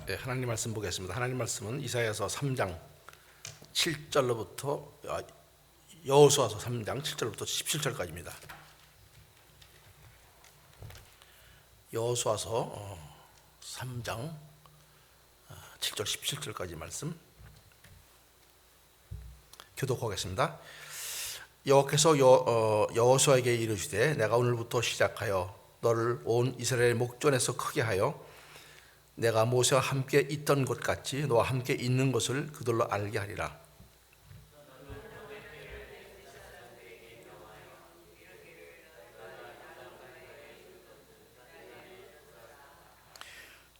네, 하나님 말씀 보겠습니다. 하나님 말씀은 이사야서 3장 7절로부터 여호수아서 3장 7절부터 17절까지입니다. 여호수아서 3장 7절 17절까지 말씀 교독하겠습니다. 여호와께서 여호수아에게 이르시되 내가 오늘부터 시작하여 너를 온 이스라엘 목전에서 크게 하여 내가 모세와 함께 있던 것 같이 너와 함께 있는 것을 그들로 알게 하리라.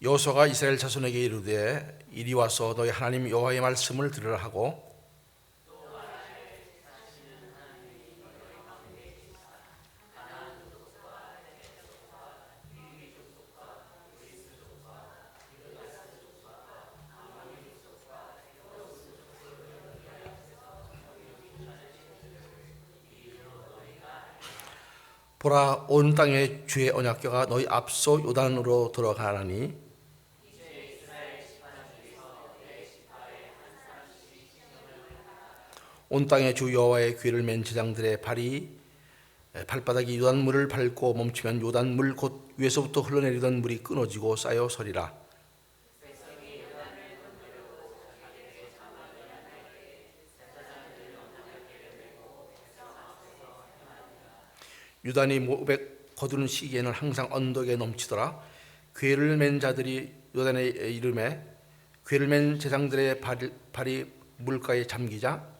여호수아가 이스라엘 자손에게 이르되 이리 와서 너희 하나님 여호와의 말씀을 들으라 하고 보라, 온 땅에 주의 언약궤가 너희 앞서 요단으로 들어가나니 온 땅에 주 여호와의 궤를 맨 제장들의 발바닥이 요단물을 밟고 멈추면 요단물 곧 위에서부터 흘러내리던 물이 끊어지고 쌓여 서리라. 유단이 모백 거두는 시기에는 항상 언덕에 넘치더라. 궤를 맨 자들이 요단의 이름에 궤를 맨 제장들의 발이 물가에 잠기자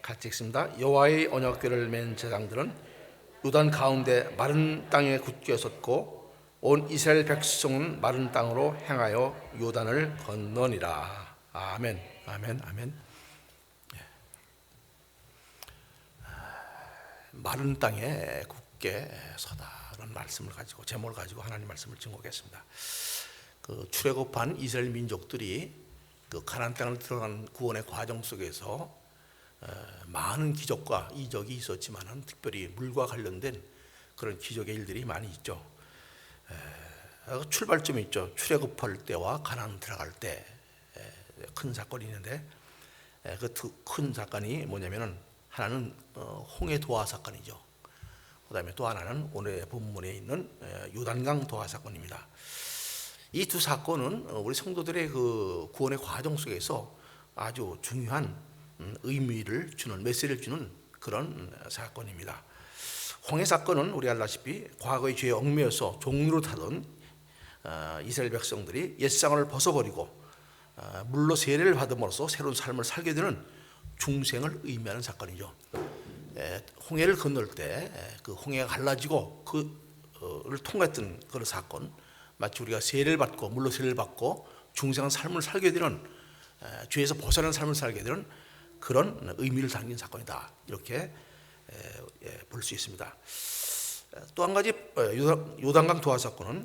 같이 읽습니다. 여호와의 언약궤를 맨 제장들은 요단 가운데 마른 땅에 굳게 섰고 온 이스라엘 백성은 마른 땅으로 행하여 요단을 건너니라. 아멘. 아멘. 아멘. 마른 땅에 굳게 서다라는 말씀을 가지고 제목을 가지고 하나님 말씀을 증거하겠습니다. 그 출애굽한 이스라엘 민족들이 그 가나안 땅을 들어간 구원의 과정 속에서 많은 기적과 이적이 있었지만은 특별히 물과 관련된 그런 기적의 일들이 많이 있죠. 출발점이 있죠. 출애굽할 때와 가나안 들어갈 때 큰 사건이 있는데 그 큰 사건이 뭐냐면은 하나는 홍해 도하 사건이죠. 그다음에 또 하나는 오늘 본문에 있는 요단강 도하 사건입니다. 이 두 사건은 우리 성도들의 그 구원의 과정 속에서 아주 중요한 의미를 주는 메시지를 주는 그런 사건입니다. 홍해 사건은 우리 알다시피 과거의 죄에 얽매여서 종로를 타던 이스라엘 백성들이 옛상을 벗어버리고 물로 세례를 받음으로써 새로운 삶을 살게 되는 중생을 의미하는 사건이죠. 홍해를 건널 때 그 홍해가 갈라지고 그를 통과했던 그런 사건, 마치 우리가 세례를 받고 물로 세례를 받고 중생한 삶을 살게 되는 죄에서 벗어나는 삶을 살게 되는 그런 의미를 담긴 사건이다. 이렇게 볼 수 있습니다. 또 한 가지 요단강 도하 사건은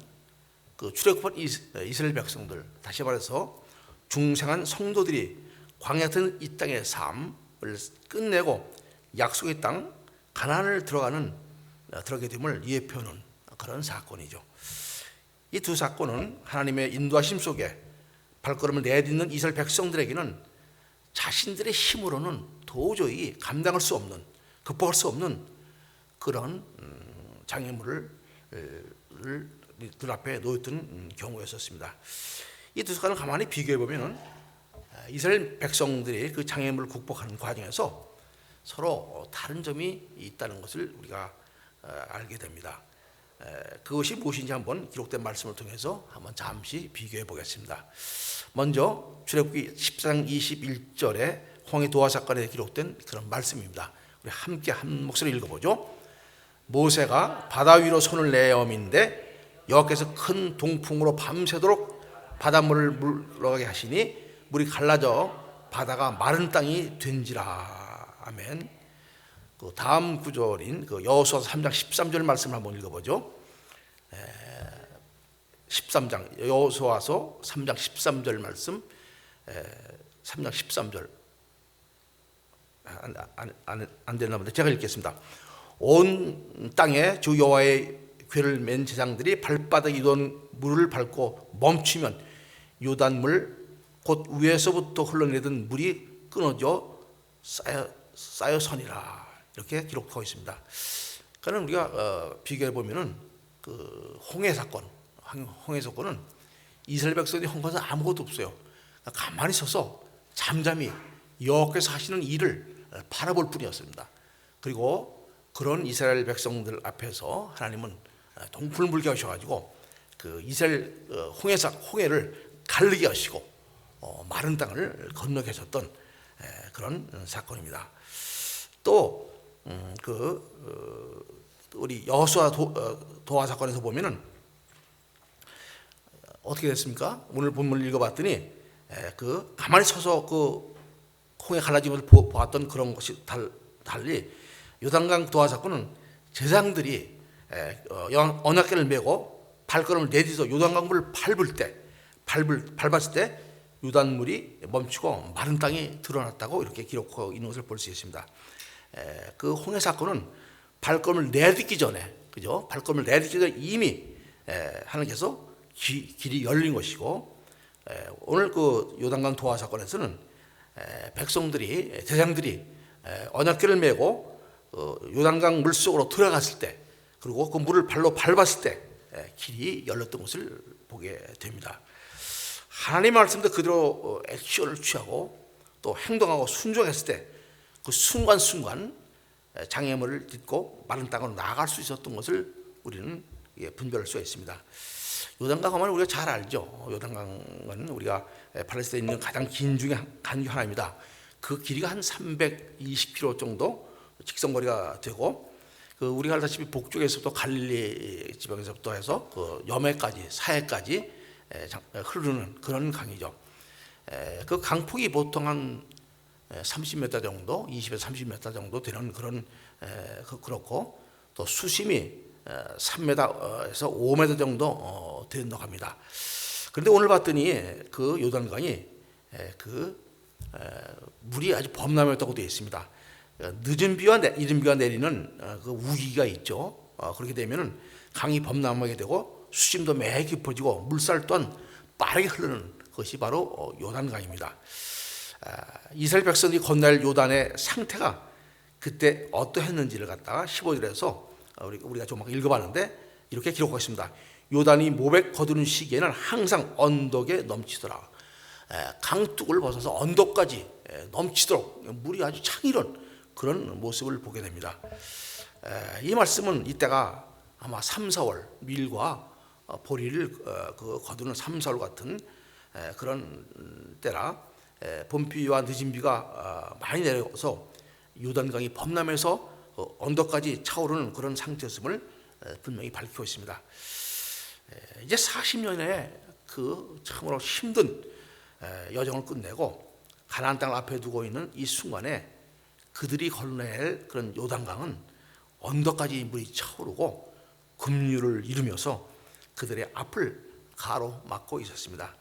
그 출애굽한 이스라엘 백성들, 다시 말해서 중생한 성도들이 광야 같은 이 땅의 삶을 끝내고 약속의 땅 가나안을 들어가게 됨을 예표하는 그런 사건이죠. 이 두 사건은 하나님의 인도하심 속에 발걸음을 내딛는 이스라엘 백성들에게는 자신들의 힘으로는 도저히 감당할 수 없는, 극복할 수 없는 그런 장애물을 들 앞에 놓였던 경우였었습니다. 이 두 사건을 가만히 비교해 보면은 이스라엘 백성들이 그 장애물을 극복하는 과정에서 서로 다른 점이 있다는 것을 우리가 알게 됩니다. 그것이 무엇인지 한번 기록된 말씀을 통해서 한번 잠시 비교해 보겠습니다. 먼저 출애굽기 14장 21절에 홍해 도하 사건에 기록된 그런 말씀입니다. 우리 함께 한 목소리 읽어보죠. 모세가 바다 위로 손을 내어민데 여호와께서 큰 동풍으로 밤새도록 바닷물을 물러가게 하시니 물이 갈라져 바다가 마른 땅이 된지라. 아멘. 그 다음 구절인 그 여호수아서 3장 13절 말씀을 한번 읽어보죠. 13장 여호수아서 3장 13절 말씀. 3장 13절 안 되나 본데 제가 읽겠습니다. 온 땅에 주 여호와의 궤를 맨 제사장들이 발바닥 이던 물을 밟고 멈추면 요단물 곧 위에서부터 흘러내던 물이 끊어져 쌓여 서니라. 이렇게 기록하고 있습니다. 그러니까 우리가 비교해 보면은 그 홍해 사건은 이스라엘 백성들이 홍해에서 아무것도 없어요. 가만히 서서 잠잠히 여호와께서 하시는 일을 바라볼 뿐이었습니다. 그리고 그런 이스라엘 백성들 앞에서 하나님은 동풀을 물게 하셔가지고 그 이스라엘 홍해를 가르게 하시고 마른 땅을 건너게 하셨던 그런 사건입니다. 또 우리 여호수아 도하 사건에서 보면은 어떻게 됐습니까? 오늘 본문을 읽어봤더니 그 가만히 서서 그 홍해 갈라진 것을 보았던 그런 것이 달리 요단강 도하 사건은 제사장들이 언약궤를 메고 발걸음을 내딛어 요단강물을 밟았을 때 요단물이 멈추고 마른 땅이 드러났다고 이렇게 기록하고 있는 것을 볼 수 있습니다. 그 홍해 사건은 발걸음을 내딛기 전에, 그죠? 발걸음을 내딛기 전에 이미 하나님께서 길이 열린 것이고, 오늘 그 요단강 도하 사건에서는 백성들이 제사장들이 언약궤를 메고 요단강 물 속으로 들어갔을 때, 그리고 그 물을 발로 밟았을 때 길이 열렸던 것을 보게 됩니다. 하나님의 말씀도 그대로 액션을 취하고 또 행동하고 순종했을 때 그 순간순간 장애물을 딛고 마른 땅으로 나아갈 수 있었던 것을 우리는 분별할 수가 있습니다. 요단강 하면 우리가 잘 알죠. 요단강은 우리가 팔레스타인에 있는 가장 긴 중에 하나입니다. 그 길이가 한 320km 정도 직선거리가 되고, 그 우리가 알다시피 북쪽에서부터 갈릴리 지방에서부터 해서 그 여매까지 사해까지 흐르는 그런 강이죠. 그 강폭이 보통 한 30m 정도, 20에서 30m 정도 되는 그렇고, 또 수심이 3m에서 5m 정도 된다고 합니다. 그런데 오늘 봤더니 그 요단강이 물이 아주 범람했다고 되어 있습니다. 늦은 비와 이른 비가 내리는 그 우기가 있죠. 그렇게 되면은 강이 범람하게 되고 수심도 매우 깊어지고 물살 또한 빠르게 흐르는 것이 바로 요단강입니다. 이스라엘 백성들이 건널 요단의 상태가 그때 어떠했는지를 갖다가 15절에서 우리가 좀 읽어봤는데 이렇게 기록하고 있습니다. 요단이 모백 거두는 시기에는 항상 언덕에 넘치더라. 강둑을 벗어서 언덕까지 넘치도록 물이 아주 창이런 그런 모습을 보게 됩니다. 이 말씀은 이때가 아마 3, 4월 밀과 보리를 거두는 3, 4월 같은 그런 때라 봄비와 늦은 비가 많이 내려서 요단강이 범람해서 언덕까지 차오르는 그런 상태였음을 분명히 밝히고 있습니다. 이제 40년의 그 참으로 힘든 여정을 끝내고 가나안 땅을 앞에 두고 있는 이 순간에 그들이 건너야 그런 요단강은 언덕까지 물이 차오르고 급류를 이루면서 그들의 앞을 가로막고 있었습니다.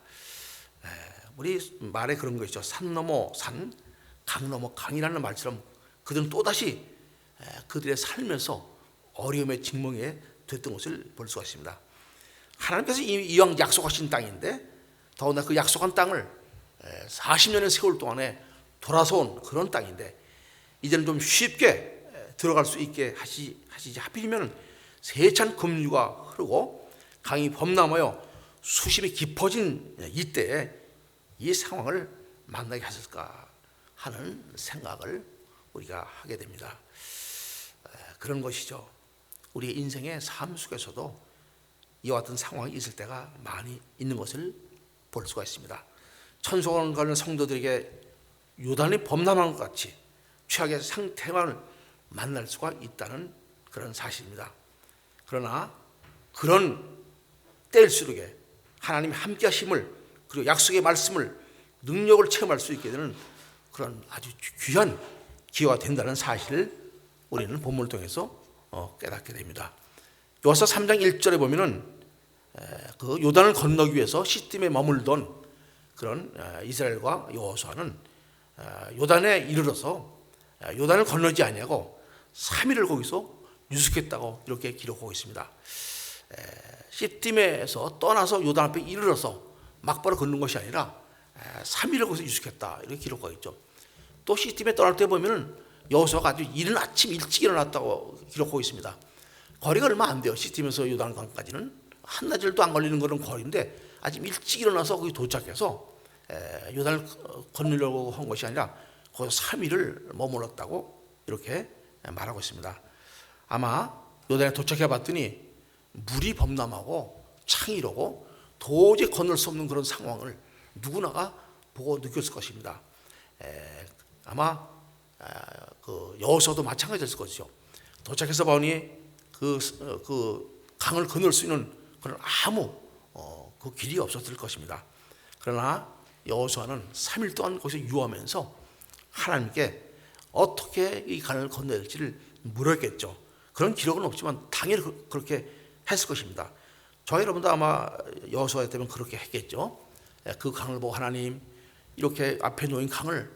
우리 말에 그런 거 있죠. 산 넘어 산, 강 넘어 강이라는 말처럼 그들은 또다시 그들의 살면서 어려움의 직면에 됐던 것을 볼 수가 있습니다. 하나님께서 이왕 약속하신 땅인데 더구나 그 약속한 땅을 40년의 세월 동안에 돌아서온 그런 땅인데 이제는 좀 쉽게 들어갈 수 있게 하시지 하필이면 세찬 급류가 흐르고 강이 범람하여 수심이 깊어진 이때에 이 상황을 만나게 하실까 하는 생각을 우리가 하게 됩니다. 그런 것이죠. 우리 인생의 삶 속에서도 이와 같은 상황이 있을 때가 많이 있는 것을 볼 수가 있습니다. 천성을 가는 성도들에게 요단이 범람한 것 같이 최악의 상태만을 만날 수가 있다는 그런 사실입니다. 그러나 그런 때일수록에 하나님의 함께 하심을 그리고 약속의 말씀을 능력을 체험할 수 있게 되는 그런 아주 귀한 기회가 된다는 사실을 우리는 본문을 통해서 깨닫게 됩니다. 여호수아 3장 1절에 보면은 그 요단을 건너기 위해서 시딤에 머물던 그런 이스라엘과 여호수아는 요단에 이르러서 요단을 건너지 아니하고 3일을 거기서 유숙했다고 이렇게 기록하고 있습니다. 시딤에서 떠나서 요단 앞에 이르러서 막바로 걷는 것이 아니라 3일을 거기서 유숙했다 이렇게 기록하고 있죠. 또 시딤에 떠날 때 보면은 여호수아가 아주 이른 아침 일찍 일어났다고 기록하고 있습니다. 거리가 얼마 안 돼요. 시딤에서 요단강까지는 한나절도 안 걸리는 그런 거리인데 아침 일찍 일어나서 거기 도착해서 요단을 건너려고 한 것이 아니라 거기서 3일을 머물렀다고 이렇게 말하고 있습니다. 아마 요단에 도착해 봤더니 물이 범람하고 창이로고 도저히 건널 수 없는 그런 상황을 누구나가 보고 느꼈을 것입니다. 아마 그 여호수아도 마찬가지였을 것이죠. 도착해서 보니 그 강을 건널 수 있는 그런 아무 그 길이 없었을 것입니다. 그러나 여호수아는 3일 동안 거기서 유하면서 하나님께 어떻게 이 강을 건너야 될지를 물었겠죠. 그런 기록은 없지만 당연히 그렇게 했을 것입니다. 저희 여러분도 아마 여호수아였다면 그렇게 했겠죠. 그 강을 보고 하나님, 이렇게 앞에 놓인 강을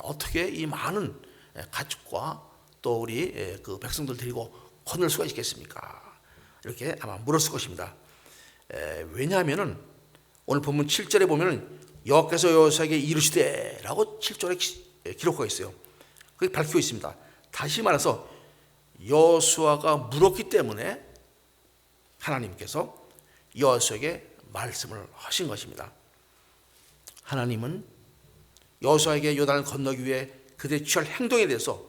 어떻게 이 많은 가축과 또 우리 그 백성들 데리고 건널 수가 있겠습니까? 이렇게 아마 물었을 것입니다. 왜냐하면은 오늘 본문 7절에 보면은 여호와께서 여호수아에게 이르시되라고 7절에 기록하고 있어요. 그게 밝혀 있습니다. 다시 말해서 여호수아가 물었기 때문에 하나님께서 여호수아에게 말씀을 하신 것입니다. 하나님은 여호수아에게 요단을 건너기 위해 그들의 취할 행동에 대해서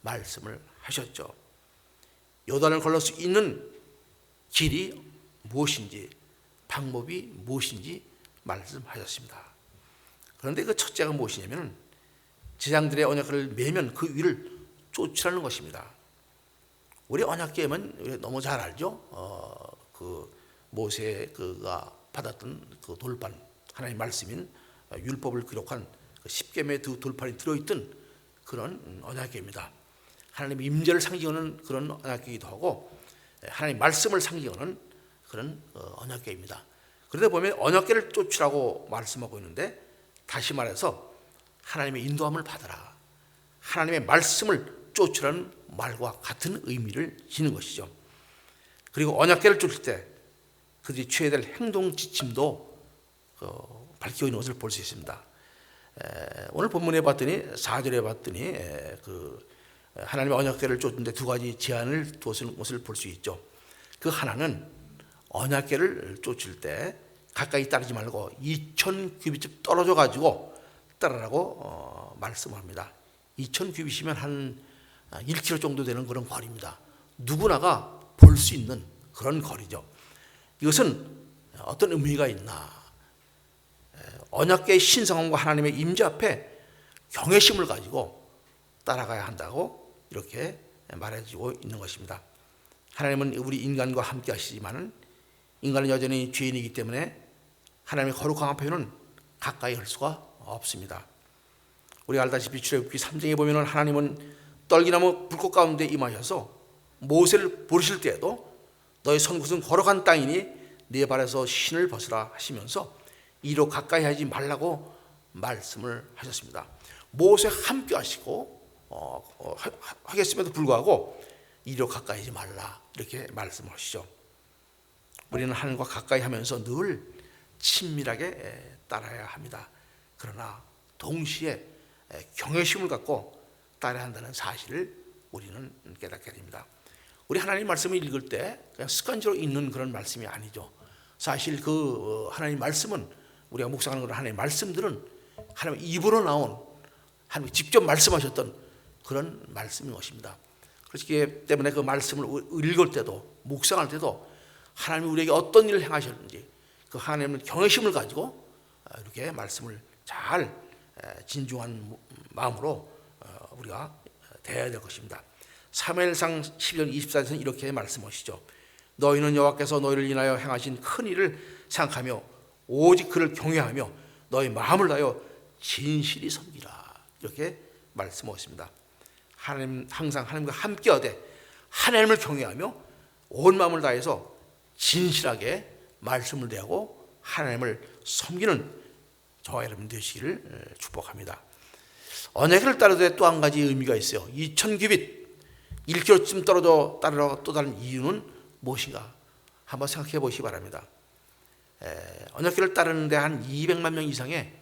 말씀을 하셨죠. 요단을 건널 수 있는 길이 무엇인지, 방법이 무엇인지 말씀하셨습니다. 그런데 그 첫째가 무엇이냐면 제장들의 언약궤를 매면 그 위를 쫓으라는 것입니다. 우리 언약궤면 너무 잘 알죠. 그 모세가 받았던 그 돌판, 하나님의 말씀인 율법을 기록한 그 10계명의 두 돌판이 들어있던 그런 언약궤입니다. 하나님의 임재를 상징하는 그런 언약궤이기도 하고 하나님의 말씀을 상징하는 그런 언약궤입니다. 그러다 보면 언약궤를 쫓으라고 말씀하고 있는데, 다시 말해서 하나님의 인도함을 받아라, 하나님의 말씀을 쫓으라는 말과 같은 의미를 지닌 것이죠. 그리고 언약궤를 쫓을 때 그들이 취해야 될 행동 지침도 밝혀 있는 것을 볼 수 있습니다. 오늘 본문에 봤더니 4절에 봤더니 그 하나님의 언약궤를 쫓는데 두 가지 제한을 두었는 것을 볼 수 있죠. 그 하나는 언약궤를 쫓을 때 가까이 따르지 말고 2000규빗쯤 떨어져 가지고 따르라고 말씀합니다. 2000규빗이면 한 1km 정도 되는 그런 거리입니다. 누구나가 볼 수 있는 그런 거리죠. 이것은 어떤 의미가 있나? 언약궤의 신성함과 하나님의 임재 앞에 경외심을 가지고 따라가야 한다고 이렇게 말해주고 있는 것입니다. 하나님은 우리 인간과 함께 하시지만 인간은 여전히 죄인이기 때문에 하나님의 거룩한 앞에는 가까이 할 수가 없습니다. 우리가 알다시피 출애굽기 3장에 보면 하나님은 떨기나무 불꽃 가운데 임하셔서 모세를 부르실 때에도 너의 선 곳은 거룩한 땅이니 네 발에서 신을 벗으라 하시면서 이로 가까이 하지 말라고 말씀을 하셨습니다. 모세와 함께 하시고 하겠음에도 불구하고 이로 가까이 하지 말라 이렇게 말씀하시죠. 우리는 하나님과 가까이 하면서 늘 친밀하게 따라야 합니다. 그러나 동시에 경외심을 갖고 따라야 한다는 사실을 우리는 깨닫게 됩니다. 우리 하나님 말씀을 읽을 때 그냥 습관적으로 읽는 그런 말씀이 아니죠. 사실 그 하나님 말씀은, 우리가 묵상하는 그런 하나님 말씀들은 하나님 입으로 나온, 하나님 직접 말씀하셨던 그런 말씀인 것입니다. 그렇기 때문에 그 말씀을 읽을 때도 묵상할 때도 하나님이 우리에게 어떤 일을 행하셨는지 그 하나님의 경외심을 가지고 이렇게 말씀을 잘 진중한 마음으로 우리가 대해야 될 것입니다. 사무엘상 12장 24절에서는 이렇게 말씀하시죠. 너희는 여호와께서 너희를 인하여 행하신 큰 일을 생각하며 오직 그를 경외하며 너희 마음을 다하여 진실이 섬기라 이렇게 말씀하셨습니다. 하나님 항상 하나님과 함께하되 하나님을 경외하며 온 마음을 다해서 진실하게 말씀을 대하고 하나님을 섬기는 저와 여러분 되시기를 축복합니다. 언약을 따르되 또 한 가지 의미가 있어요. 2000규빗 1km쯤 떨어져 따르러 또 다른 이유는 무엇인가 한번 생각해 보시기 바랍니다. 언약궤를 따르는데 한 200만 명 이상의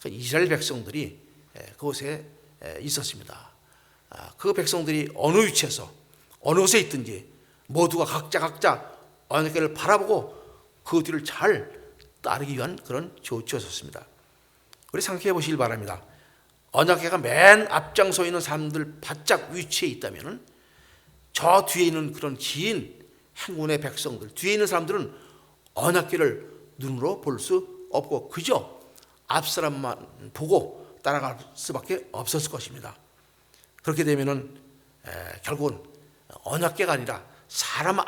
이스라엘 백성들이 그곳에 있었습니다. 그 백성들이 어느 위치에서 어느 곳에 있든지 모두가 각자 언약궤를 바라보고 그 뒤를 잘 따르기 위한 그런 조치였습니다. 우리 생각해 보시길 바랍니다. 언약궤가 맨 앞장서 있는 사람들 바짝 위치에 있다면 저 뒤에 있는 그런 긴 행군의 백성들, 뒤에 있는 사람들은 언약궤를 눈으로 볼 수 없고 그저 앞사람만 보고 따라갈 수밖에 없었을 것입니다. 그렇게 되면은 결국은 언약궤가 아니라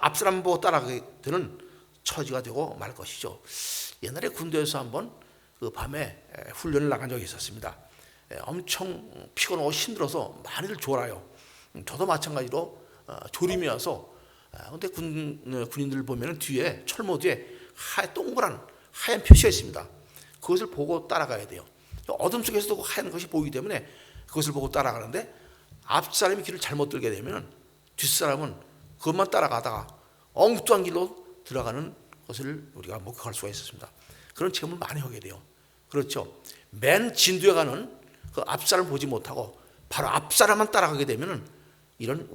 앞사람 보고 따라가게 되는 처지가 되고 말 것이죠. 옛날에 군대에서 한번 그 밤에 훈련을 나간 적이 있었습니다. 엄청 피곤하고 힘들어서 많이들 졸아요. 저도 마찬가지로 졸음이 와서 근데 군인들 보면 뒤에 철모 뒤에 동그란 하얀 표시가 있습니다. 그것을 보고 따라가야 돼요. 어둠 속에서도 하얀 것이 보이기 때문에 그것을 보고 따라가는데 앞사람이 길을 잘못 들게 되면 뒷사람은 그것만 따라가다가 엉뚱한 길로 들어가는 것을 우리가 목격할 수가 있었습니다. 그런 체험을 많이 하게 돼요. 그렇죠. 맨 진두에 가는 그 앞사람을 보지 못하고 바로 앞사람만 따라가게 되면 이런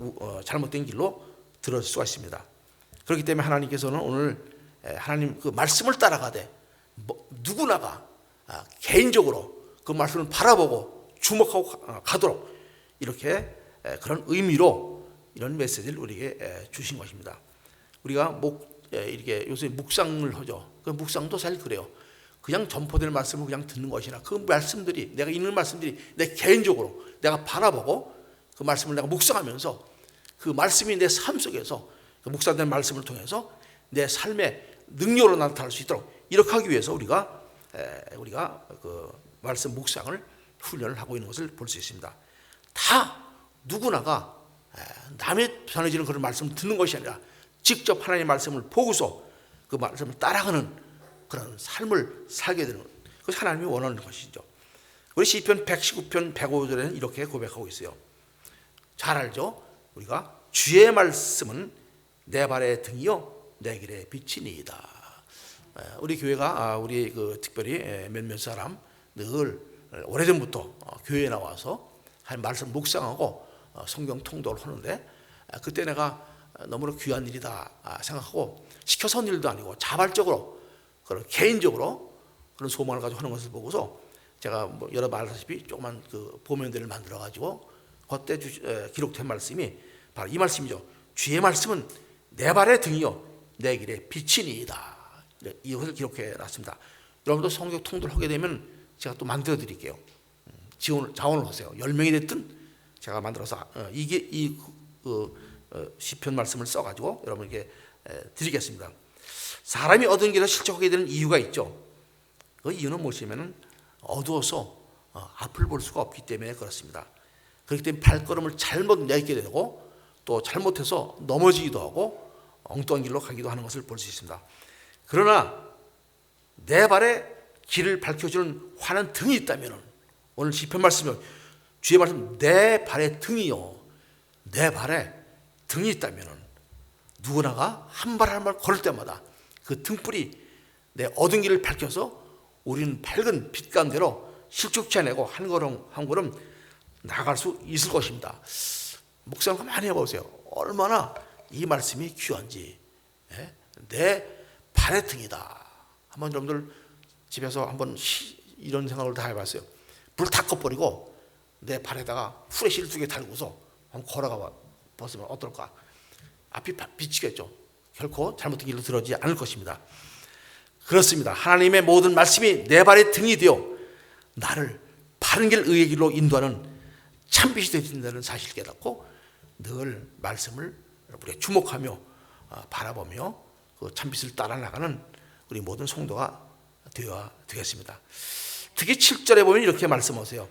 잘못된 길로 들어설 수가 있습니다. 그렇기 때문에 하나님께서는 오늘 하나님 그 말씀을 따라가되 누구나가 개인적으로 그 말씀을 바라보고 주목하고 가도록 이렇게 그런 의미로 이런 메시지를 우리에게 주신 것입니다. 우리가 이렇게 요새 묵상을 하죠. 그 묵상도 사실 그래요. 그냥 전포될 말씀을 그냥 듣는 것이나 그 말씀들이 내가 읽는 말씀들이 내 개인적으로 내가 바라보고 그 말씀을 내가 묵상하면서 그 말씀이 내 삶 속에서 그 묵상된 말씀을 통해서 내 삶의 능력으로 나타날 수 있도록 이렇게 하기 위해서 우리가 그 말씀 묵상을 훈련을 하고 있는 것을 볼 수 있습니다. 다 누구나가 남의 전해지는 그런 말씀을 듣는 것이 아니라 직접 하나님의 말씀을 보고서 그 말씀을 따라가는 그런 삶을 살게 되는 그것이 하나님이 원하는 것이죠. 우리 시편 119편 105절에는 이렇게 고백하고 있어요. 잘 알죠? 우리가 주의 말씀은 내 발의 등이요 내 길의 빛이니이다. 우리 교회가 우리 특별히 몇몇 사람 늘 오래전부터 교회에 나와서 한 말씀 묵상하고 성경 통독을 하는데 그때 내가 너무나 귀한 일이다 생각하고 시켜서 한 일도 아니고 자발적으로 그런 개인적으로 그런 소망을 가지고 하는 것을 보고서 제가 여러 말하다시피 조그만 그 보면들을 만들어 가지고 그때 기록된 말씀이 바로 이 말씀이죠. 주의 말씀은 내 발의 등이요 내 길의 빛이니이다. 이것을 기록해 놨습니다. 여러분도 성경 통독을 하게 되면 제가 또 만들어 드릴게요. 자원을 하세요. 10명이 됐든 제가 만들어서 이게 이 시편 말씀을 써가지고 여러분에게 드리겠습니다. 사람이 얻은 길을 실족하게 되는 이유가 있죠. 그 이유는 무엇이냐면 어두워서 앞을 볼 수가 없기 때문에 그렇습니다. 그렇기 때문에 발걸음을 잘못 내딛게 되고 또 잘못해서 넘어지기도 하고 엉뚱한 길로 가기도 하는 것을 볼 수 있습니다. 그러나 내 발에 길을 밝혀주는 환한 등이 있다면 오늘 시편 말씀은 주의 말씀 내 발의 등이요 내 발에 등이 있다면 누구나가 한 발 한 발 걸을 때마다 그 등불이 내 어두운 길을 밝혀서 우리는 밝은 빛 가운데로 실족치 않고 한 걸음 한 걸음 나갈 수 있을 것입니다. 묵상 많이 해보세요. 얼마나 이 말씀이 귀한지. 내 발의 등이다. 한번 여러분들 집에서 한번 이런 생각을 다 해봤어요. 불 다 꺼버리고 내 발에다가 후레쉬를 2개 달고서 한번 걸어가 봤으면 어떨까? 앞이 비치겠죠. 결코 잘못된 길로 들어오지 않을 것입니다. 그렇습니다. 하나님의 모든 말씀이 내 발의 등이 되어 나를 바른 길 의의 길로 인도하는 참빛이 되어진다는 사실을 깨닫고 늘 말씀을 우리가 주목하며 바라보며 그 참빛을 따라 나가는 우리 모든 성도가 되어야 되겠습니다. 특히 7절에 보면 이렇게 말씀하세요.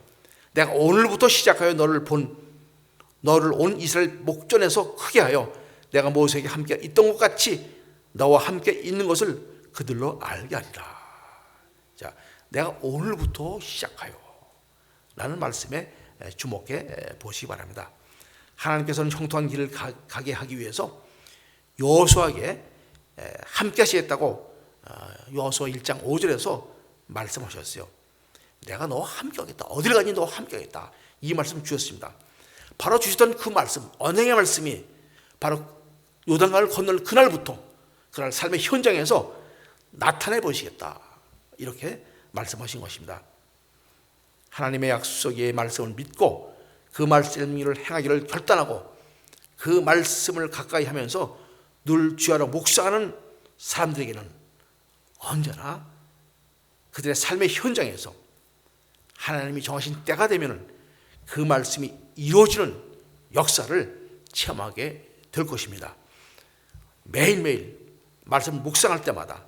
내가 오늘부터 시작하여 너를 본 너를 온 이스라엘 목전에서 크게 하여 내가 모세에게 함께 있던 것 같이 너와 함께 있는 것을 그들로 알게 하리라. 자, 내가 오늘부터 시작하여 라는 말씀에 주목해 보시기 바랍니다. 하나님께서는 형통한 길을 가게 하기 위해서 여호수아에게 함께 하시겠다고 여호수아 1장 5절에서 말씀하셨어요. 내가 너와 함께 하겠다. 어디를 가니 너와 함께 하겠다. 이 말씀 주셨습니다. 바로 주시던 그 말씀, 언행의 말씀이 바로 요단강을 건널 그날부터 그날 삶의 현장에서 나타내 보시겠다. 이렇게 말씀하신 것입니다. 하나님의 약속의 말씀을 믿고 그 말씀을 행하기를 결단하고 그 말씀을 가까이 하면서 늘 주야로 묵상하는 사람들에게는 언제나 그들의 삶의 현장에서 하나님이 정하신 때가 되면 그 말씀이 이루어지는 역사를 체험하게 될 것입니다. 매일매일 말씀을 묵상할 때마다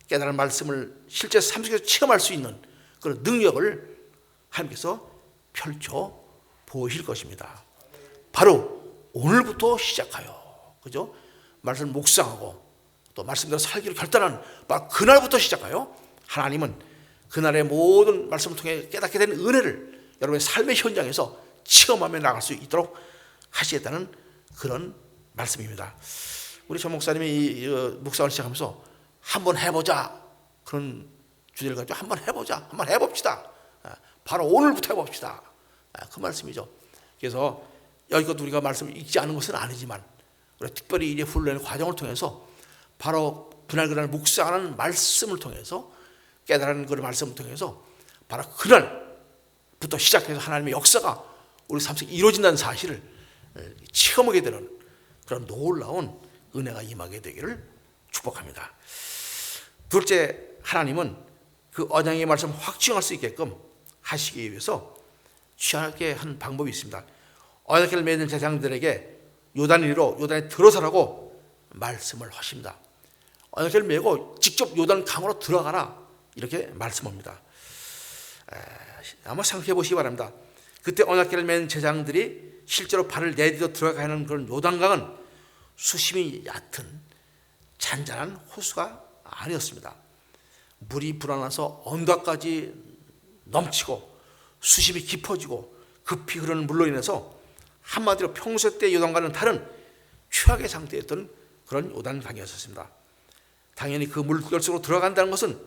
깨달은 말씀을 실제 삶 속에서 체험할 수 있는 그런 능력을 하나님께서 펼쳐 보이실 것입니다. 바로 오늘부터 시작하여, 그죠? 말씀을 묵상하고 또 말씀대로 살기를 결단한 바로 그날부터 시작하여 하나님은 그날의 모든 말씀을 통해 깨닫게 된 은혜를 여러분의 삶의 현장에서 체험하며 나갈 수 있도록 하시겠다는 그런 말씀입니다. 우리 전 목사님이 묵상을 시작하면서 한번 해보자 그런 주제를 가지고 한번 해보자, 한번 해봅시다. 바로 오늘부터 해봅시다. 그 말씀이죠. 그래서 여기껏 우리가 말씀을 읽지 않은 것은 아니지만 우리가 특별히 이제 훈련의 과정을 통해서 바로 그날 묵상하는 말씀을 통해서 깨달은 그 말씀을 통해서 바로 그날부터 시작해서 하나님의 역사가 우리 삶 속에 이루어진다는 사실을 체험하게 되는 그런 놀라운 은혜가 임하게 되기를 축복합니다. 둘째, 하나님은 그 언약의 말씀을 확증할 수 있게끔 하시기 위해서 취하게 한 방법이 있습니다. 언약궤를 맺은 제사장들에게 요단위로 요단에 들어서라고 말씀을 하십니다. 언약궤를 메고 직접 요단 강으로 들어가라 이렇게 말씀합니다. 한번 생각해 보시기 바랍니다. 그때 언약궤를 맨 제사장들이 실제로 발을 내디뎌 들어가야 하는 그런 요단강은 수심이 얕은 잔잔한 호수가 아니었습니다. 물이 불어나서 언덕까지 넘치고 수심이 깊어지고 급히 흐르는 물로 인해서 한마디로 평소 때 요단과는 다른 최악의 상태였던 그런 요단강이었습니다. 당연히 그 물결 속으로 들어간다는 것은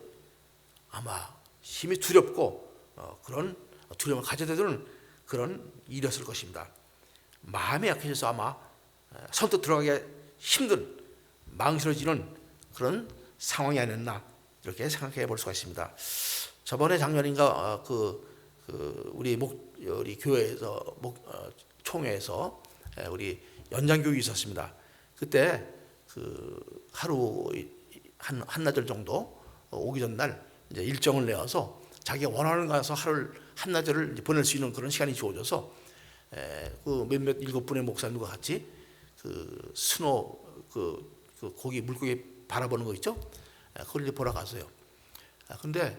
아마 힘이 두렵고 그런 두려움을 가져야 되는 그런 일이었을 것입니다. 마음이 약해져서 아마 선뜻 들어가기 힘든 망설여지는 그런 상황이 아니었나 이렇게 생각해 볼 수가 있습니다. 저번에 작년인가 우리 교회에서 총회에서 우리 연장교육이 있었습니다. 그때 하루 한나절 정도 오기 전날 이제 일정을 내어서 자기가 원하는 가서 하루를 한나절을 보낼 수 있는 그런 시간이 주어져서 몇몇 7분의 목사님과 같이 스노 고기 물고기 바라보는 거 있죠? 그걸 이제 보러 갔어요. 근데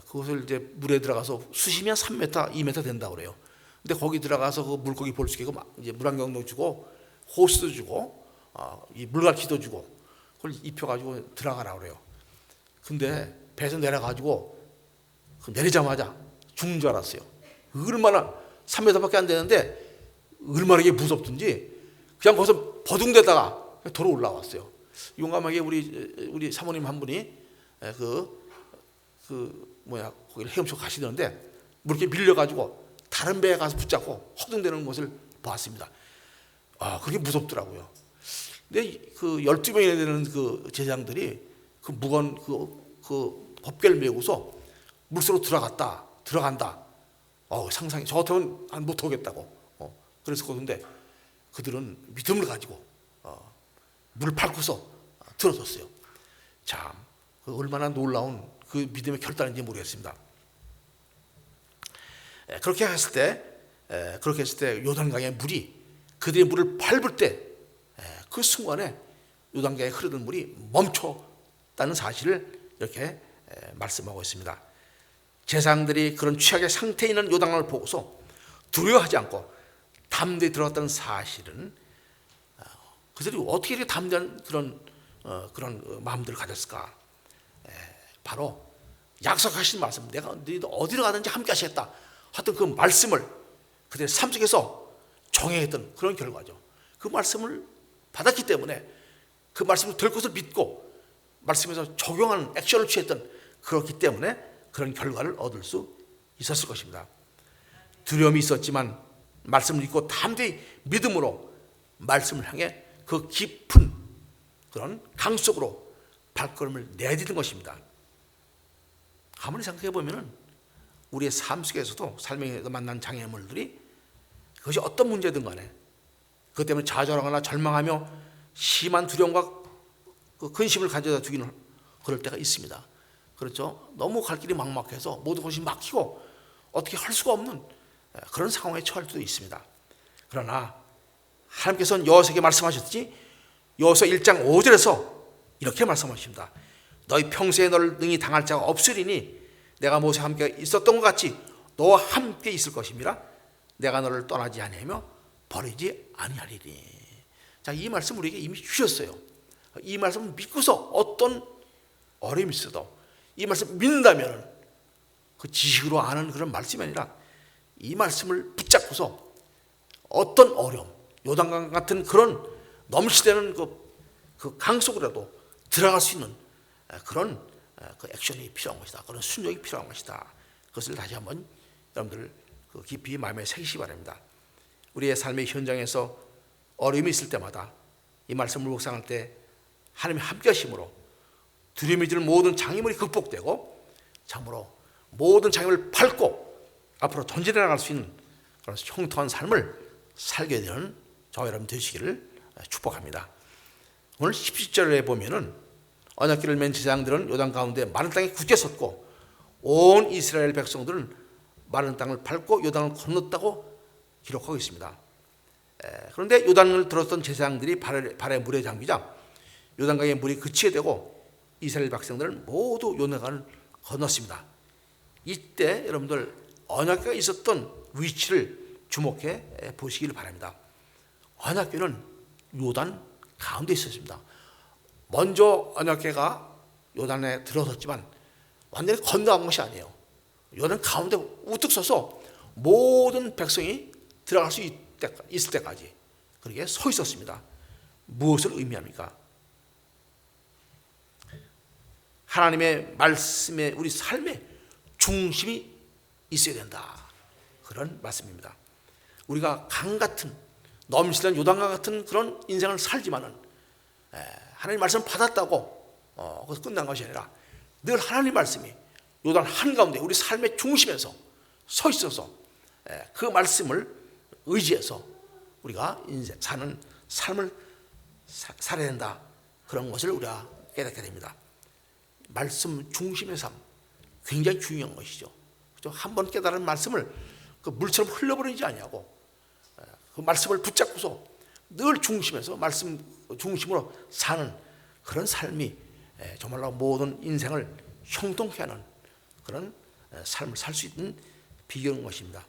그것을 이제 물에 들어가서 수심이 한 3m, 2m 된다고 그래요. 근데 거기 들어가서 그 물고기 볼 수 있고 이제 물안경도 주고 호스도 주고 이 물갈퀴도 주고 그걸 입혀가지고 들어가라고 그래요. 근데 배에서 내려가지고 내리자마자 죽는 줄 알았어요. 얼마나 3m밖에 안 되는데 얼마나 이게 무섭든지 그냥 거기서 버둥대다가 도로 올라왔어요. 용감하게 우리 사모님 한 분이 거기를 헤엄쳐 가시던데 물에 밀려가지고 다른 배에 가서 붙잡고 허둥대는 것을 보았습니다. 그게 무섭더라고요. 근데 그 12명이나 되는 그 제사장들이 그 무거운 그 법궤를 메고서 물속으로 들어간다. 상상이 저 같으면 못 오겠다고. 그래서 그런데 그들은 믿음을 가지고 물을 밟고서 들어섰어요. 참 얼마나 놀라운 그 믿음의 결단인지 모르겠습니다. 그렇게 했을 때 요단강의 물이 그들의 물을 밟을 때 그 순간에 요단강에 흐르는 물이 멈췄다는 사실을 이렇게 말씀하고 있습니다. 제사장들이 그런 취약의 상태에 있는 요단강을 보고서 두려워하지 않고 담대히 들어갔다는 사실은 그들이 어떻게 이렇게 담대한 그런 마음들을 가졌을까? 바로 약속하신 말씀, 내가 너희들 어디로 가든지 함께 하시겠다 하여튼 그 말씀을 그들의 삶 속에서 정행했던 그런 결과죠. 그 말씀을 받았기 때문에 그 말씀을 들 것을 믿고 말씀에서 적용하는 액션을 취했던, 그렇기 때문에 그런 결과를 얻을 수 있었을 것입니다. 두려움이 있었지만 말씀을 읽고 담대히 믿음으로 말씀을 향해 그 깊은 그런 강 속으로 발걸음을 내딛는 것입니다. 가만히 생각해 보면은 우리의 삶 속에서도 삶에서 만난 장애물들이 그것이 어떤 문제든 간에 그것 때문에 좌절하거나 절망하며 심한 두려움과 그 근심을 가져다 두기는 그럴 때가 있습니다. 그렇죠? 너무 갈 길이 막막해서 모든 것이 막히고 어떻게 할 수가 없는 그런 상황에 처할 수도 있습니다. 그러나 하나님께서는 여호수아에게 말씀하셨지, 여호수아 1장 5절에서 이렇게 말씀하십니다. 너희 평생에 너를 능히 당할 자가 없으리니 내가 모세와 함께 있었던 것 같이 너와 함께 있을 것임이라. 내가 너를 떠나지 아니하며 버리지 아니하리니. 자, 이 말씀 우리에게 이미 주셨어요. 이 말씀을 믿고서 어떤 어려움이 있어도 이 말씀 믿는다면 그 지식으로 아는 그런 말씀이 아니라 이 말씀을 붙잡고서 어떤 어려움, 요단강 같은 그런 넘치되는 그 강 속으로라도 들어갈 수 있는 그런 그 액션이 필요한 것이다. 그런 순종이 필요한 것이다. 그것을 다시 한번 여러분들 깊이 마음에 새기시기 바랍니다. 우리의 삶의 현장에서 어려움이 있을 때마다 이 말씀을 묵상할 때 하나님이 함께 하심으로 두려움이 줄 모든 장애물이 극복되고 참으로 모든 장애물을 밟고 앞으로 전진해 나갈 수 있는 그런 형통한 삶을 살게 되는 저와 여러분 되시기를 축복합니다. 오늘 17절에 보면은 언약궤를 맨 제사장들은 요단 가운데 마른 땅에 굳게 섰고 온 이스라엘 백성들은 마른 땅을 밟고 요단을 건넜다고 기록하고 있습니다. 그런데 요단을 들었던 제사장들이 발에 물에 잠기자 요단강에 물이 그치게 되고 이스라엘 백성들은 모두 요단강을 건넜습니다. 이때 여러분들 언약궤가 있었던 위치를 주목해 보시길 바랍니다. 언약궤는 요단 가운데 있었습니다. 먼저 언약궤가 요단에 들어섰지만 완전히 건너간 것이 아니에요. 요단 가운데 우뚝 서서 모든 백성이 들어갈 수 있을 때까지 그렇게 서 있었습니다. 무엇을 의미합니까? 하나님의 말씀에 우리 삶의 중심이 있어야 된다. 그런 말씀입니다. 우리가 강 같은 넘치는 요단강 같은 그런 인생을 살지만은 하나님 말씀 받았다고 그래서 끝난 것이 아니라 늘 하나님 말씀이 요단 한가운데 우리 삶의 중심에서 서 있어서 그 말씀을 의지해서 우리가 사는 삶을 살아야 된다. 그런 것을 우리가 깨닫게 됩니다. 말씀 중심의 삶 굉장히 중요한 것이죠. 한번 깨달은 말씀을 그 물처럼 흘려버리지 아니하고 그 말씀을 붙잡고서 늘 중심에서 말씀 중심으로 사는 그런 삶이 정말로 모든 인생을 형통케 하는 그런 삶을 살 수 있는 비결인 것입니다.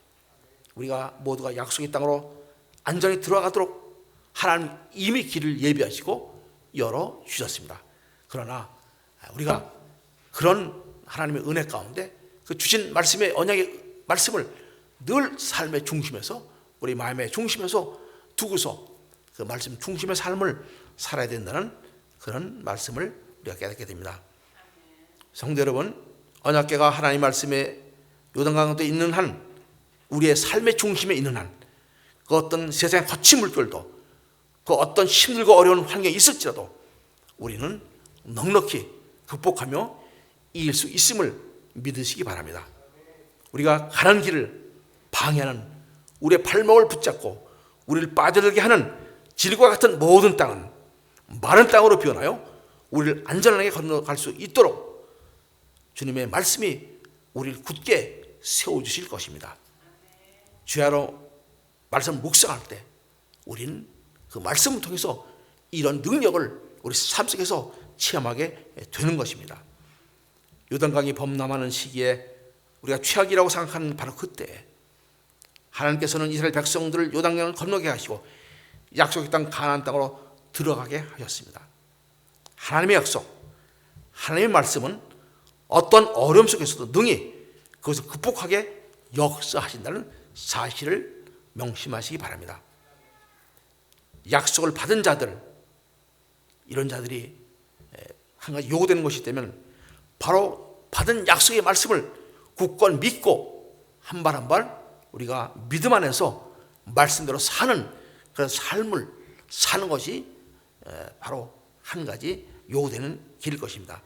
우리가 모두가 약속의 땅으로 안전히 들어가도록 하나님 이미 길을 예비하시고 열어주셨습니다. 그러나 우리가 그런 하나님의 은혜 가운데 그 주신 말씀의 언약의 말씀을 늘 삶의 중심에서 우리 마음의 중심에서 두고서 그 말씀 중심의 삶을 살아야 된다는 그런 말씀을 우리가 깨닫게 됩니다. 성도 여러분, 언약궤가 하나님 말씀에 요단강 가운데 있는 한 우리의 삶의 중심에 있는 한 그 어떤 세상의 거친 물결도 그 어떤 힘들고 어려운 환경이 있을지라도 우리는 넉넉히 극복하며 이길 수 있음을 믿으시기 바랍니다. 우리가 가는 길을 방해하는 우리의 발목을 붙잡고 우리를 빠져들게 하는 질과 같은 모든 땅은 마른 땅으로 변하여 우리를 안전하게 건너갈 수 있도록 주님의 말씀이 우리를 굳게 세워주실 것입니다. 주야로 말씀 묵상할 때 우리는 그 말씀을 통해서 이런 능력을 우리 삶 속에서 체험하게 되는 것입니다. 요단강이 범람하는 시기에 우리가 최악이라고 생각하는 바로 그때 하나님께서는 이스라엘 백성들을 요단강을 건너게 하시고 약속의 땅 가나안 땅으로 들어가게 하셨습니다. 하나님의 약속, 하나님의 말씀은 어떤 어려움 속에서도 능히 그것을 극복하게 역사하신다는 사실을 명심하시기 바랍니다. 약속을 받은 자들, 이런 자들이 한 가지 요구되는 것이 있다면 바로 받은 약속의 말씀을 굳건 믿고 한 발 한 발 우리가 믿음 안에서 말씀대로 사는 그런 삶을 사는 것이 바로 한 가지 요구되는 길일 것입니다.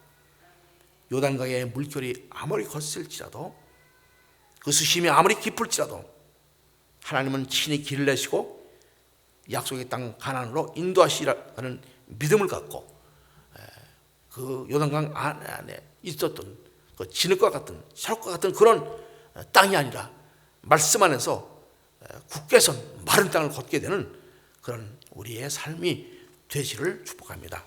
요단강의 물결이 아무리 거칠지라도 그 수심이 아무리 깊을지라도 하나님은 친히 길을 내시고 약속의 땅 가나안으로 인도하시라는 믿음을 갖고 그 요단강 안에 있었던 그 진흙과 같은 샤롯과 같은 그런 땅이 아니라 말씀 안에서 굳게 선 마른 땅을 걷게 되는 그런 우리의 삶이 되시를 축복합니다.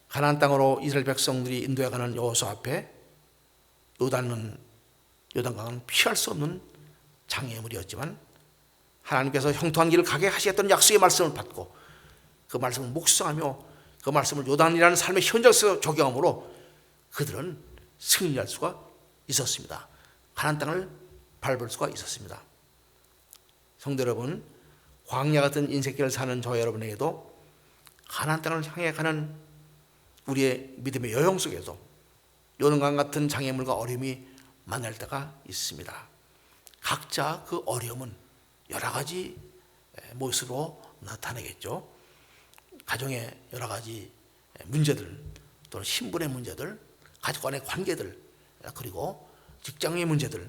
가나안 땅으로 이스라엘 백성들이 인도해 가는 여호수아 앞에 요단강은 피할 수 없는 장애물이었지만 하나님께서 형통한 길을 가게 하시겠다는 약속의 말씀을 받고 그 말씀을 묵상하며 그 말씀을 요단이라는 삶의 현장에서 적용함으로 그들은 승리할 수가 있었습니다. 가나안 땅을 밟을 수가 있었습니다. 성도 여러분, 광야 같은 인생길을 사는 저 여러분에게도 가나안 땅을 향해 가는 우리의 믿음의 여정 속에서 요단강 같은 장애물과 어려움이 만날 때가 있습니다. 각자 그 어려움은 여러 가지 모습으로 나타나겠죠. 가정의 여러 가지 문제들, 또는 신분의 문제들, 가족 간의 관계들, 그리고 직장의 문제들,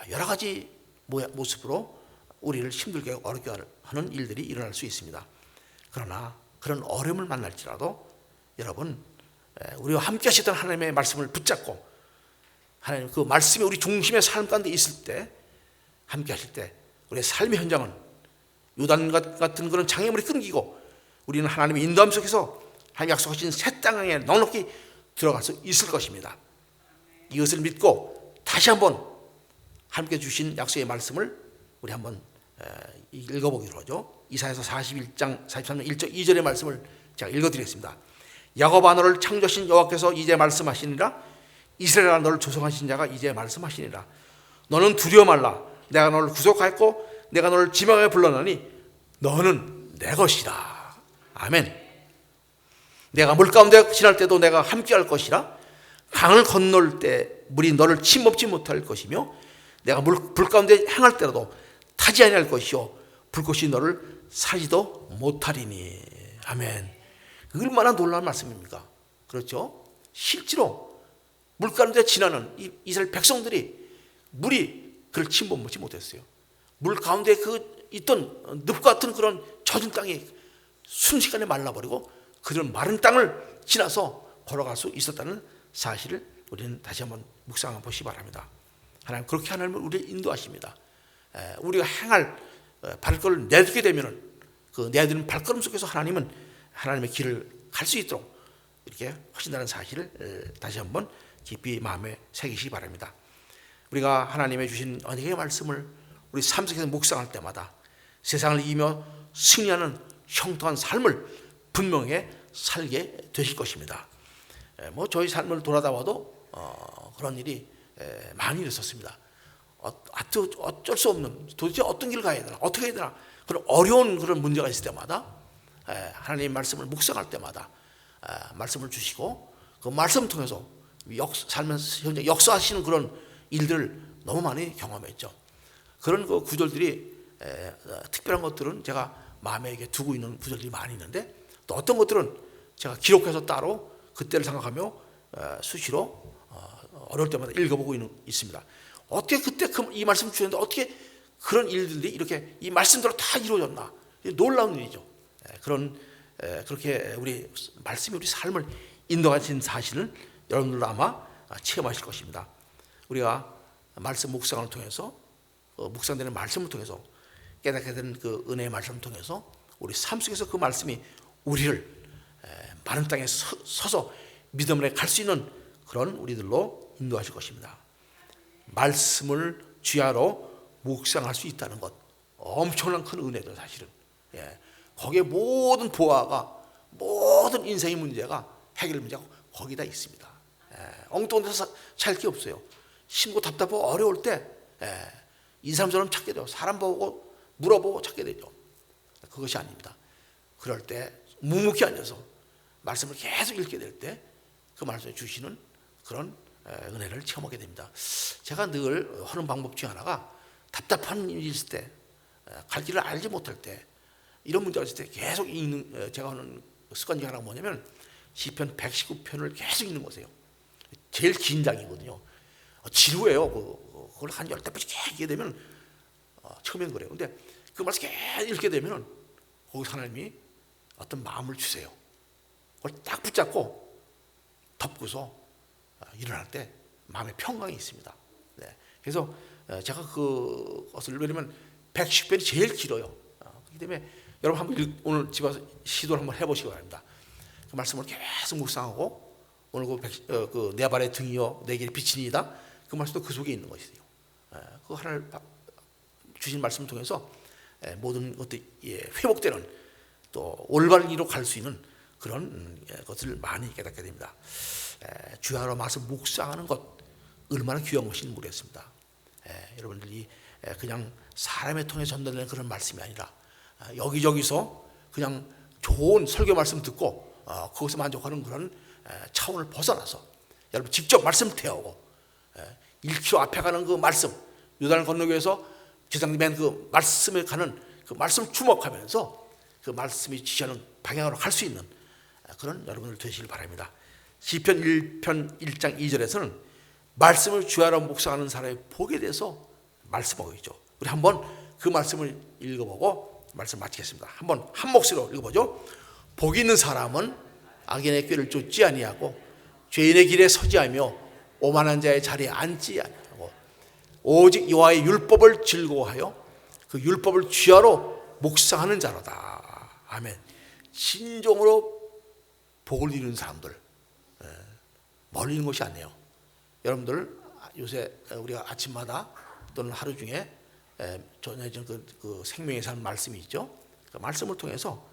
여러 가지 모습으로 우리를 힘들게 어렵게 하는 일들이 일어날 수 있습니다. 그러나 그런 어려움을 만날지라도 여러분, 우리와 함께 하시던 하나님의 말씀을 붙잡고 하나님 그 말씀이 우리 중심의 삶 가운데 있을 때, 함께 하실 때 우리의 삶의 현장은 요단 같은 그런 장애물이 끊기고 우리는 하나님의 인도함 속에서 하나님 약속하신 새 땅에 넉넉히 들어갈 수 있을 것입니다. 이것을 믿고 다시 한번 함께 주신 약속의 말씀을 우리 한번 읽어보기로 하죠. 이사야서 41장 43장 1절 2절의 말씀을 제가 읽어드리겠습니다. 야곱 너를 창조하신 여호와께서 이제 말씀하시니라. 이스라엘아 너를 조성하신 자가 이제 말씀하시니라. 너는 두려워 말라. 내가 너를 구속하였고 내가 너를 지명하여 불렀나니 너는 내 것이라. 아멘. 내가 물 가운데 지날 때도 내가 함께할 것이라. 강을 건널 때 물이 너를 침범치 못할 것이며 내가 불 가운데 행할 때라도 타지 아니할 것이요 불꽃이 너를 사지도 못하리니. 아멘. 얼마나 놀라운 말씀입니까? 그렇죠? 실제로 물 가운데 지나는 이스라엘 백성들이 물이 그를 침범하지 못했어요. 물 가운데 그 있던 늪 같은 그런 젖은 땅이 순식간에 말라버리고 그들은 마른 땅을 지나서 걸어갈 수 있었다는 사실을 우리는 다시 한번 묵상해 보시기 바랍니다. 하나님 그렇게 하나님은 우리를 인도하십니다. 우리가 행할 발걸음을 내딛게 되면 그 내딛는 발걸음 속에서 하나님은 하나님의 길을 갈 수 있도록 이렇게 하신다는 사실을 다시 한번 깊이 마음에 새기시기 바랍니다. 우리가 하나님의 주신 언약의 말씀을 우리 삶 속에서 묵상할 때마다 세상을 이기며 승리하는 형통한 삶을 분명히 살게 되실 것입니다. 저희 삶을 돌아다봐도 그런 일이 많이 있었습니다. 어쩔 수 없는, 도대체 어떤 길을 가야 되나, 어떻게 해야 되나, 그런 어려운 그런 문제가 있을 때마다 하나님의 말씀을 묵상할 때마다 말씀을 주시고 그 말씀 통해서 살면서 현재 역사하시는 그런 일들을 너무 많이 경험했죠. 그런 그 구절들이 특별한 것들은 제가 마음에 이렇게 두고 있는 구절들이 많이 있는데 또 어떤 것들은 제가 기록해서 따로 그때를 생각하며 수시로 어려울 때마다 읽어보고 있습니다. 어떻게 그때 이 말씀 주셨는데 어떻게 그런 일들이 이렇게 이 말씀대로 다 이루어졌나, 놀라운 일이죠. 그렇게 우리 말씀이 우리 삶을 인도하신 사실을 여러분들도 아마 체험하실 것입니다. 우리가 말씀 묵상을 통해서 묵상되는 말씀을 통해서 깨닫게 되는 그 은혜의 말씀을 통해서 우리 삶 속에서 그 말씀이 우리를 마른 땅에 서서 믿음으로 갈 수 있는 그런 우리들로 인도하실 것입니다. 말씀을 주야로 묵상할 수 있다는 것, 엄청난 큰 은혜죠 사실은. 거기에 모든 보화가, 모든 인생의 문제가, 해결 문제가 거기다 있습니다. 엉뚱한 데서 살 게 없어요. 힘고 답답하고 어려울 때 이 사람처럼 찾게 돼요. 사람 보고 물어보고 찾게 되죠. 그것이 아닙니다. 그럴 때 묵묵히 앉아서 말씀을 계속 읽게 될 때 그 말씀에 주시는 그런 은혜를 체험하게 됩니다. 제가 늘 하는 방법 중 하나가, 답답한 일이 있을 때, 갈 길을 알지 못할 때, 이런 문제가 있을 때 계속 읽는, 제가 하는 습관 중 하나가 뭐냐면 시편 119편을 계속 읽는 거세요. 제일 긴 장이거든요. 지루해요. 그걸 한 10대까지 계속 읽게 되면 처음엔 그래요. 근데 그 말씀 계속 읽게 되면 거기서 하나님이 어떤 마음을 주세요. 그걸 딱 붙잡고 덮고서 일어날 때 마음의 평강이 있습니다. 그래서 제가 그것을, 왜냐면 110편이 제일 길어요. 그렇기 때문에 여러분 한번 오늘 집에 와서 시도를 한번 해보시기 바랍니다. 그 말씀을 계속 묵상하고, 오늘 내 발의 등이요 내 길의 빛이니이다, 그 말씀도 그 속에 있는 것이에요. 그 하나를 주신 말씀을 통해서 모든 것들이 회복되는, 또 올바른 길로 갈 수 있는 그런 것을 많이 깨닫게 됩니다. 주여 앞에 말씀 묵상하는 것, 얼마나 귀한 것인지 모르겠습니다. 여러분들이 그냥 사람의 통해 전달되는 그런 말씀이 아니라, 여기저기서 그냥 좋은 설교 말씀 듣고 거기서 만족하는 그런 차원을 벗어나서 여러분 직접 말씀 태우고 1km 앞에 가는 그 말씀, 요단을 건너기 위해서 제장님의 그 말씀에 가는 그 말씀을 주목하면서 그 말씀이 지시하는 방향으로 갈 수 있는 그런 여러분들 되시길 바랍니다. 시편 1편 1장 2절에서는 말씀을 주야로 묵상하는 사람의 복에 대해서 말씀하고 있죠. 우리 한번 그 말씀을 읽어보고 말씀 마치겠습니다. 한번 한 목소리로 읽어보죠. 복 있는 사람은 악인의 꾀를 쫓지 아니하고 죄인의 길에 서지 않으며 오만한 자의 자리에 앉지 아니하고 오직 여호와의 율법을 즐거워하여 그 율법을 주야로 묵상하는 자로다. 아멘. 신종으로 복을 이루는 사람들, 멀리 있는 것이 아니에요. 여러분들 요새 우리가 아침마다 또는 하루 중에 전해진 그 생명의 산 말씀이 있죠. 그 말씀을 통해서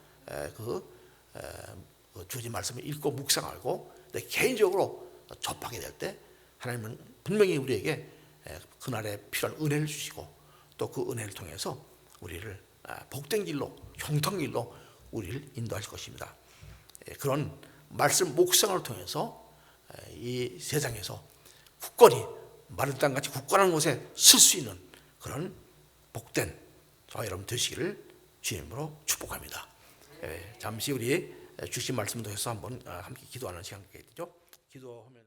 주어진 말씀을 읽고 묵상하고 개인적으로 접하게 될 때 하나님은 분명히 우리에게 그날에 필요한 은혜를 주시고, 또 그 은혜를 통해서 우리를 복된 길로, 형통 길로 우리를 인도하실 것입니다. 그런 말씀 묵상을 통해서 이 세상에서 굳건히 마른 땅같이 굳건한 곳에 설 수 있는 그런 복된 저와 여러분 되시기를 주님으로 축복합니다. 잠시 우리 주신 말씀 통해서 한번 함께 기도하는 시간 갖게 되죠. 기도하면